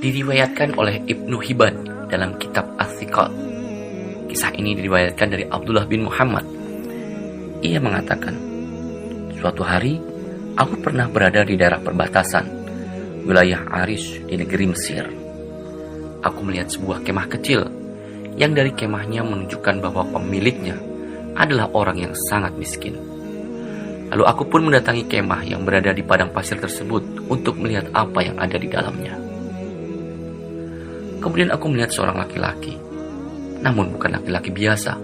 Diriwayatkan oleh Ibnu Hibban dalam kitab As-Siqat. Kisah ini diriwayatkan dari Abdullah bin Muhammad. Ia mengatakan, suatu hari aku pernah berada di daerah perbatasan wilayah Arish di negeri Mesir. Aku melihat sebuah kemah kecil yang dari kemahnya menunjukkan bahwa pemiliknya adalah orang yang sangat miskin. Lalu aku pun mendatangi kemah yang berada di padang pasir tersebut untuk melihat apa yang ada di dalamnya. Kemudian aku melihat seorang laki-laki, namun bukan laki-laki biasa.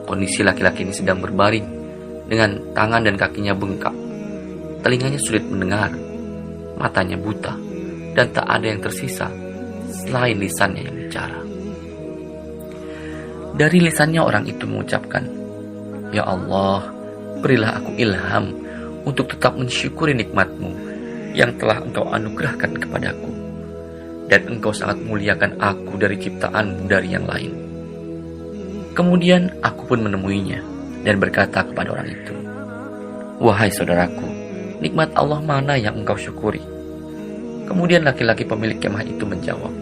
Kondisi laki-laki ini sedang berbaring dengan tangan dan kakinya bengkak. Telinganya sulit mendengar, matanya buta, dan tak ada yang tersisa selain lisannya yang bicara. Dari lisannya orang itu mengucapkan, "Ya Allah, berilah aku ilham untuk tetap mensyukuri nikmat-Mu yang telah Engkau anugerahkan kepadaku. Dan Engkau sangat muliakan aku dari ciptaan-Mu dari yang lain." Kemudian aku pun menemuinya dan berkata kepada orang itu, "Wahai saudaraku, nikmat Allah mana yang engkau syukuri?" Kemudian laki-laki pemilik kemah itu menjawab,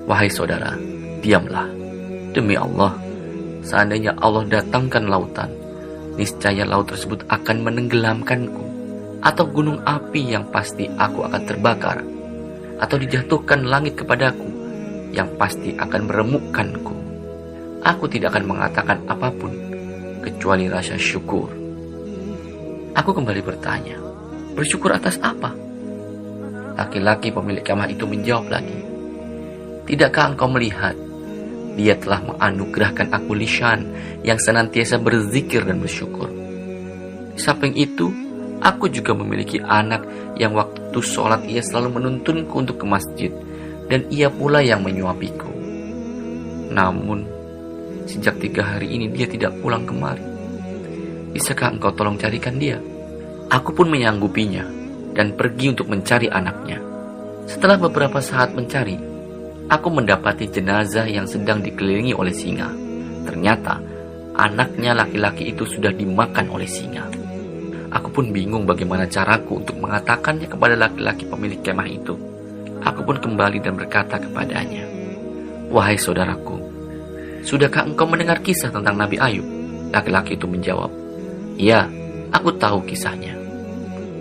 "Wahai saudara, diamlah. Demi Allah, seandainya Allah datangkan lautan, niscaya laut tersebut akan menenggelamkanku, atau gunung api yang pasti aku akan terbakar, atau dijatuhkan langit kepadaku yang pasti akan meremukkanku. Aku tidak akan mengatakan apapun kecuali rasa syukur." Aku kembali bertanya, "Bersyukur atas apa?" Laki-laki pemilik kemah itu menjawab lagi, "Tidakkah engkau melihat Dia telah menganugerahkan aku lisan yang senantiasa berzikir dan bersyukur. Di samping itu, aku juga memiliki anak yang waktu sholat ia selalu menuntunku untuk ke masjid, dan ia pula yang menyuapiku. Namun, sejak 3 hari ini dia tidak pulang kemari. Bisakah engkau tolong carikan dia?" Aku pun menyanggupinya dan pergi untuk mencari anaknya. Setelah beberapa saat mencari, aku mendapati jenazah yang sedang dikelilingi oleh singa. Ternyata anaknya laki-laki itu sudah dimakan oleh singa. Aku pun bingung bagaimana caraku untuk mengatakannya kepada laki-laki pemilik kemah itu. Aku pun kembali dan berkata kepadanya, "Wahai saudaraku, sudahkah engkau mendengar kisah tentang Nabi Ayub?" Laki-laki itu menjawab, "Ya, aku tahu kisahnya."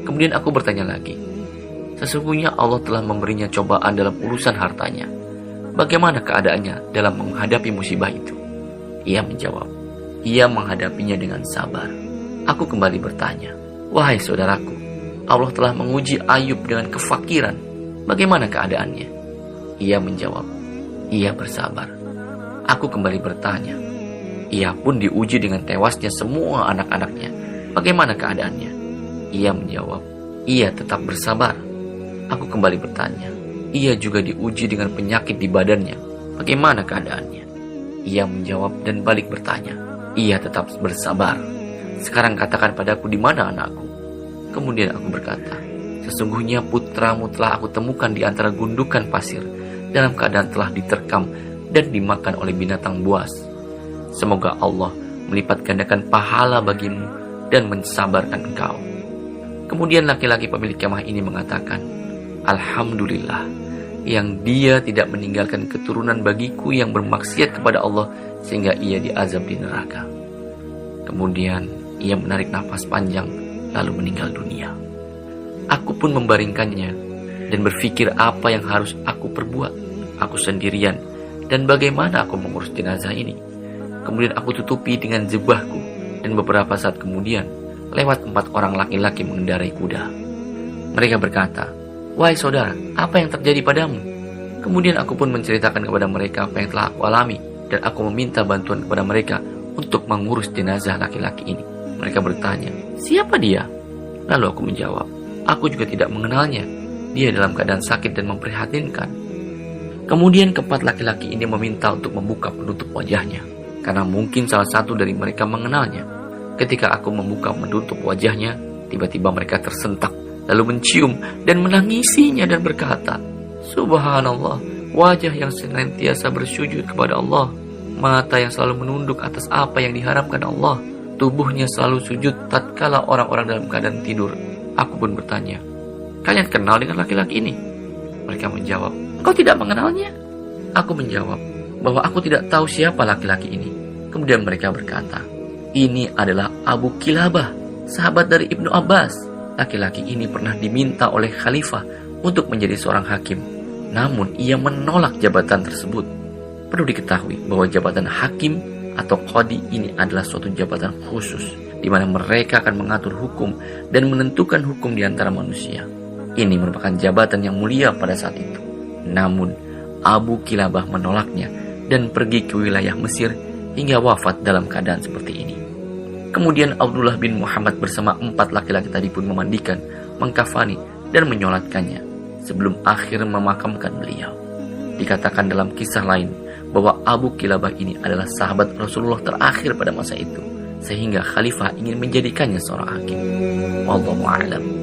Kemudian aku bertanya lagi, "Sesungguhnya Allah telah memberinya cobaan dalam urusan hartanya. Bagaimana keadaannya dalam menghadapi musibah itu?" Ia menjawab, "Ia menghadapinya dengan sabar." Aku kembali bertanya, "Wahai saudaraku, Allah telah menguji Ayub dengan kefakiran. Bagaimana keadaannya?" Ia menjawab, "Ia bersabar." Aku kembali bertanya, "Ia pun diuji dengan tewasnya semua anak-anaknya. Bagaimana keadaannya?" Ia menjawab, "Ia tetap bersabar." Aku kembali bertanya, "Ia juga diuji dengan penyakit di badannya. Bagaimana keadaannya?" Ia menjawab dan balik bertanya, "Ia tetap bersabar. Sekarang katakan padaku di mana anakku?" Kemudian aku berkata, "Sesungguhnya putramu telah aku temukan di antara gundukan pasir, dalam keadaan telah diterkam dan dimakan oleh binatang buas. Semoga Allah melipat gandakan pahala bagimu dan mensabarkan engkau." Kemudian laki-laki pemilik kemah ini mengatakan, "Alhamdulillah, yang Dia tidak meninggalkan keturunan bagiku yang bermaksiat kepada Allah sehingga ia diazab di neraka." Kemudian ia menarik nafas panjang lalu meninggal dunia. Aku pun membaringkannya dan berpikir apa yang harus aku perbuat. Aku sendirian dan bagaimana aku mengurus jenazah ini. Kemudian aku tutupi dengan jubahku dan beberapa saat kemudian lewat 4 orang laki-laki mengendarai kuda. Mereka berkata, "Wahai saudara, apa yang terjadi padamu?" Kemudian aku pun menceritakan kepada mereka apa yang telah aku alami, dan aku meminta bantuan kepada mereka untuk mengurus jenazah laki-laki ini. Mereka bertanya, "Siapa dia?" Lalu aku menjawab, "Aku juga tidak mengenalnya. Dia dalam keadaan sakit dan memprihatinkan." Kemudian keempat laki-laki ini meminta untuk membuka penutup wajahnya, karena mungkin salah satu dari mereka mengenalnya. Ketika aku membuka menutup wajahnya, tiba-tiba mereka tersentak, lalu mencium dan menangisinya dan berkata, "Subhanallah, wajah yang senantiasa bersujud kepada Allah, mata yang selalu menunduk atas apa yang diharapkan Allah, tubuhnya selalu sujud tatkala orang-orang dalam keadaan tidur." Aku pun bertanya, "Kalian kenal dengan laki-laki ini?" Mereka menjawab, "Engkau tidak mengenalnya?" Aku menjawab bahwa aku tidak tahu siapa laki-laki ini. Kemudian mereka berkata, "Ini adalah Abu Kilabah, sahabat dari Ibnu Abbas. Laki-laki ini pernah diminta oleh khalifah untuk menjadi seorang hakim. Namun ia menolak jabatan tersebut." Perlu diketahui bahwa jabatan hakim atau qadi ini adalah suatu jabatan khusus di mana mereka akan mengatur hukum dan menentukan hukum di antara manusia. Ini merupakan jabatan yang mulia pada saat itu. Namun, Abu Kilabah menolaknya dan pergi ke wilayah Mesir hingga wafat dalam keadaan seperti ini. Kemudian Abdullah bin Muhammad bersama 4 laki-laki tadi pun memandikan, mengkafani, dan menyolatkannya sebelum akhir memakamkan beliau. Dikatakan dalam kisah lain bahwa Abu Kilabah ini adalah sahabat Rasulullah terakhir pada masa itu, sehingga khalifah ingin menjadikannya seorang hakim. Wallahu a'lam.